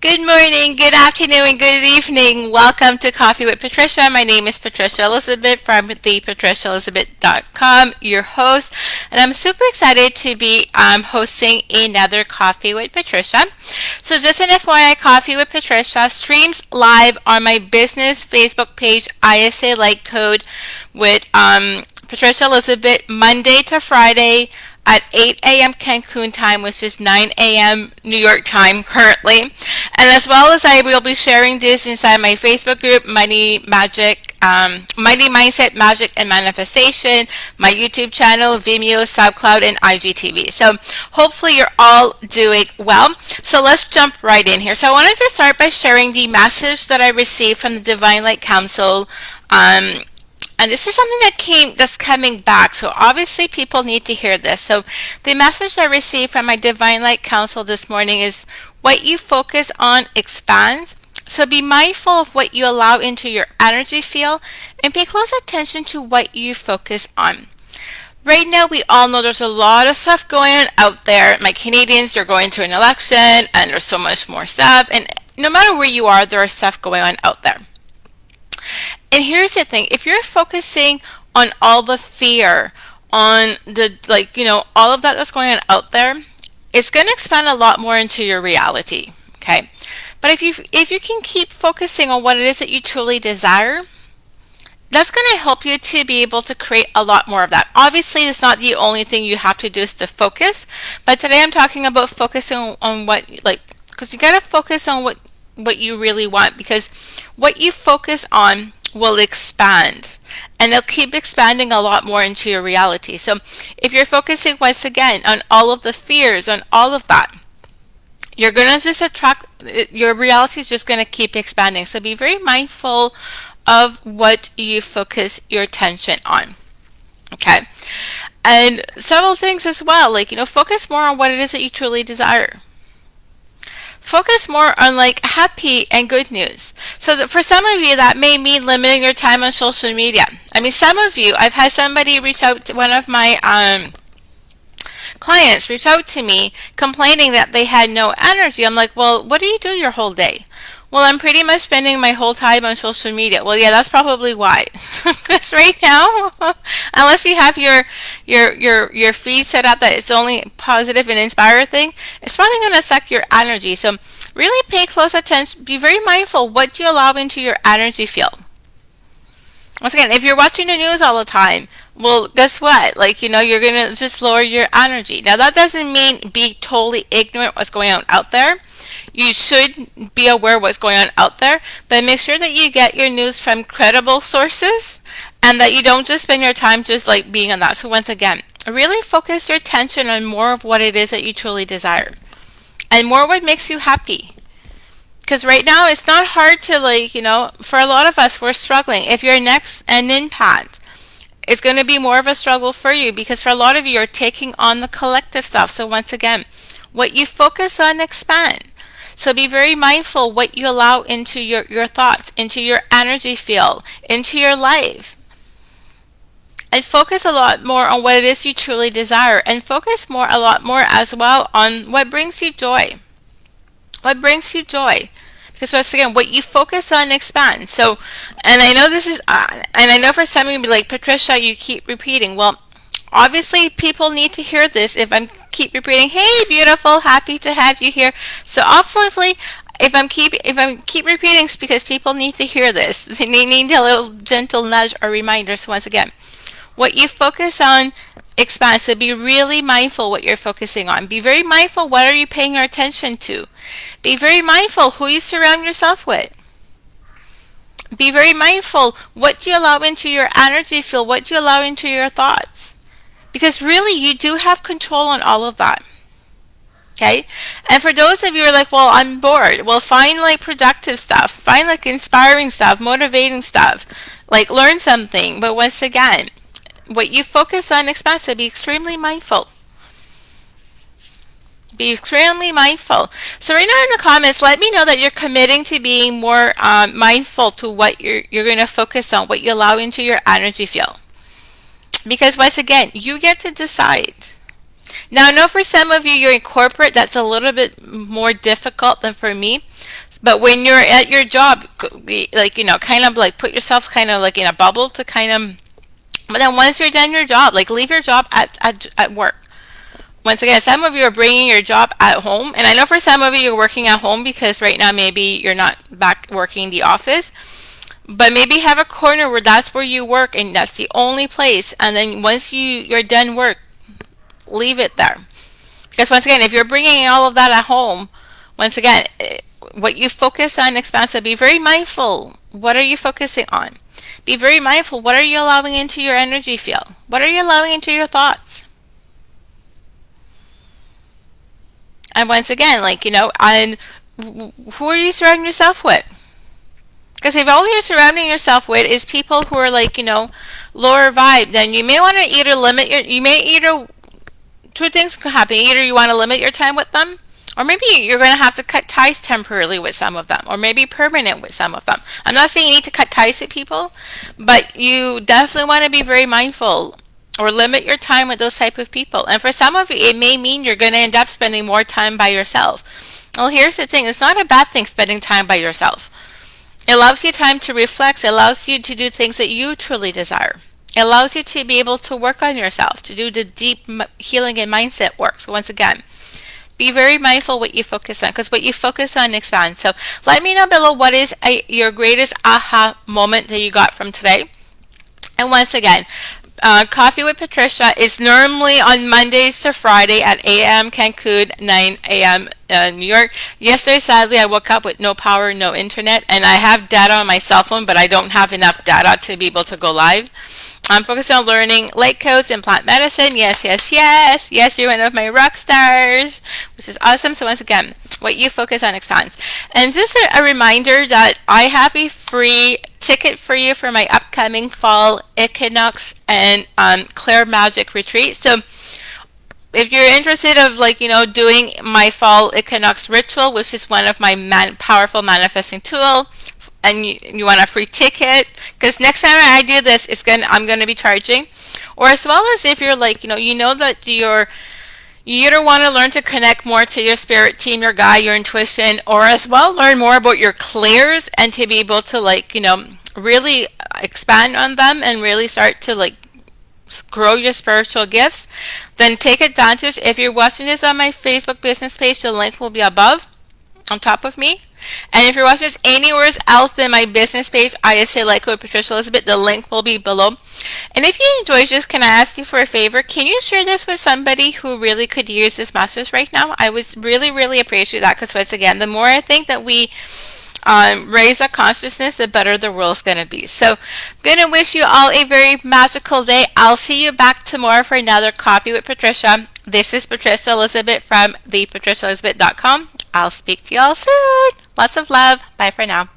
Good morning, good afternoon, and good evening. Welcome to Coffee with Patricia. My name is Patricia Elizabeth from thepatriciaelizabeth.com, your host, and I'm super excited to be hosting another Coffee with Patricia. So just an FYI, Coffee with Patricia streams live on my business Facebook page, ISA Like Code with Patricia Elizabeth, Monday to Friday at 8 a.m. Cancun time, which is 9 a.m. New York time currently. And as well as I will be sharing this inside my Facebook group, Mighty Mindset, Magic, and Manifestation, my YouTube channel, Vimeo, SoundCloud, and IGTV. So hopefully you're all doing well. So let's jump right in here. So I wanted to start by sharing the message that I received from the Divine Light Council. And this is something that's coming back. So obviously people need to hear this. So the message I received from my Divine Light Council this morning is what you focus on expands. So be mindful of what you allow into your energy field and pay close attention to what you focus on. Right now, we all know there's a lot of stuff going on out there. My Canadians, they're going to an election and there's so much more stuff. And no matter where you are, there is stuff going on out there. And here's the thing, if you're focusing on all the fear, on the, all of that that's going on out there, it's going to expand a lot more into your reality, okay? But if you can keep focusing on what it is that you truly desire, that's going to help you to be able to create a lot more of that. Obviously, it's not the only thing you have to do is to focus, but today I'm talking about focusing on what, because you got to focus on what you really want, because what you focus on will expand and it'll keep expanding a lot more into your reality. So if you're focusing once again on all of the fears, on all of that, you're going to just attract, your reality is just going to keep expanding. So be very mindful of what you focus your attention on. Okay. And several things as well, focus more on what it is that you truly desire. Focus more on happy and good news. So that for some of you, that may mean limiting your time on social media. I mean, some of you, I've had somebody reach out to one of my clients reach out to me complaining that they had no energy. I'm like, well, what do you do your whole day? Well, I'm pretty much spending my whole time on social media. Well, yeah, that's probably why. Because right now, unless you have your feed set up that it's only positive and inspire thing, it's probably going to suck your energy. So really pay close attention. Be very mindful what you allow into your energy field. Once again, if you're watching the news all the time, well, guess what? You're going to just lower your energy. Now, that doesn't mean be totally ignorant what's going on out there. You should be aware of what's going on out there, but make sure that you get your news from credible sources and that you don't just spend your time just being on that. So once again, really focus your attention on more of what it is that you truly desire and more what makes you happy. Because right now it's not hard to for a lot of us, we're struggling. If you're next an empath, it's going to be more of a struggle for you because for a lot of you, you're taking on the collective stuff. So once again, what you focus on expand. So be very mindful what you allow into your thoughts, into your energy field, into your life. And focus a lot more on what it is you truly desire. And focus a lot more as well on what brings you joy. What brings you joy? Because once again, what you focus on expands. So, and I know this is, and I know for some of you, be like, Patricia, you keep repeating. Well, obviously, people need to hear this. If I'm keep repeating, "Hey, beautiful, happy to have you here." So, obviously, if I'm keep repeating, it's because people need to hear this. They need a little gentle nudge or reminder. So, once again, what you focus on expands. So, be really mindful what you're focusing on. Be very mindful what are you paying your attention to. Be very mindful who you surround yourself with. Be very mindful what you allow into your energy field, what you allow into your thoughts. Because really, you do have control on all of that. Okay? And for those of you who are like, well, I'm bored. Well, find productive stuff. Find inspiring stuff, motivating stuff. Learn something. But once again, what you focus on expands. So be extremely mindful. Be extremely mindful. So right now in the comments, let me know that you're committing to being more mindful to what you're going to focus on, what you allow into your energy field. Because once again, you get to decide. Now, I know for some of you, you're in corporate, that's a little bit more difficult than for me. But when you're at your job, like, kind of like put yourself kind of like in a bubble to kind of, but then once you're done your job, like leave your job at work. Once again, some of you are bringing your job at home. And I know for some of you, you're working at home because right now maybe you're not back working in the office. But maybe have a corner where that's where you work and that's the only place. And then once you're done work, leave it there. Because once again, if you're bringing all of that at home, once again, what you focus on expands. So be very mindful. What are you focusing on? Be very mindful. What are you allowing into your energy field? What are you allowing into your thoughts? And once again, like, and who are you surrounding yourself with? Because if all you're surrounding yourself with is people who are like, lower vibe, then you may want to either two things can happen. Either you want to limit your time with them, or maybe you're going to have to cut ties temporarily with some of them, or maybe permanent with some of them. I'm not saying you need to cut ties with people, but you definitely want to be very mindful or limit your time with those type of people. And for some of you, it may mean you're going to end up spending more time by yourself. Well, here's the thing. It's not a bad thing spending time by yourself. It allows you time to reflect. It allows you to do things that you truly desire. It allows you to be able to work on yourself, to do the deep healing and mindset work. So once again, be very mindful what you focus on, because what you focus on expands. So let me know below what is your greatest aha moment that you got from today. And once again, Coffee with Patricia is normally on Mondays to Friday at 8 a.m. Cancun, 9 a.m. New York. Yesterday, sadly, I woke up with no power, no internet, and I have data on my cell phone, but I don't have enough data to be able to go live. I'm focused on learning light codes and plant medicine. Yes, yes, yes. Yes, you're one of my rock stars, which is awesome. So once again, what you focus on expands. And just a reminder that I have a free ticket for you for my upcoming fall equinox and clear magic retreat. So if you're interested of doing my fall equinox ritual, which is one of my powerful manifesting tool, and you want a free ticket, because next time I do this, I'm gonna be charging. Or as well as if you're that you either want to learn to connect more to your spirit team, your guide, your intuition, or as well learn more about your clears and to be able to really expand on them and really start to grow your spiritual gifts, then take advantage. If you're watching this on my Facebook business page, the link will be above on top of me. And if you're watching this anywhere else than my business page, ISA Light Code Patricia Elizabeth, the link will be below. And if you enjoyed this, can I ask you for a favor? Can you share this with somebody who really could use this message right now? I would really, really appreciate that, because once again, the more I think that we raise our consciousness, the better the world's going to be. So I'm going to wish you all a very magical day. I'll see you back tomorrow for another Coffee with Patricia. This is Patricia Elizabeth from thepatriciaelizabeth.com. I'll speak to you all soon. Lots of love. Bye for now.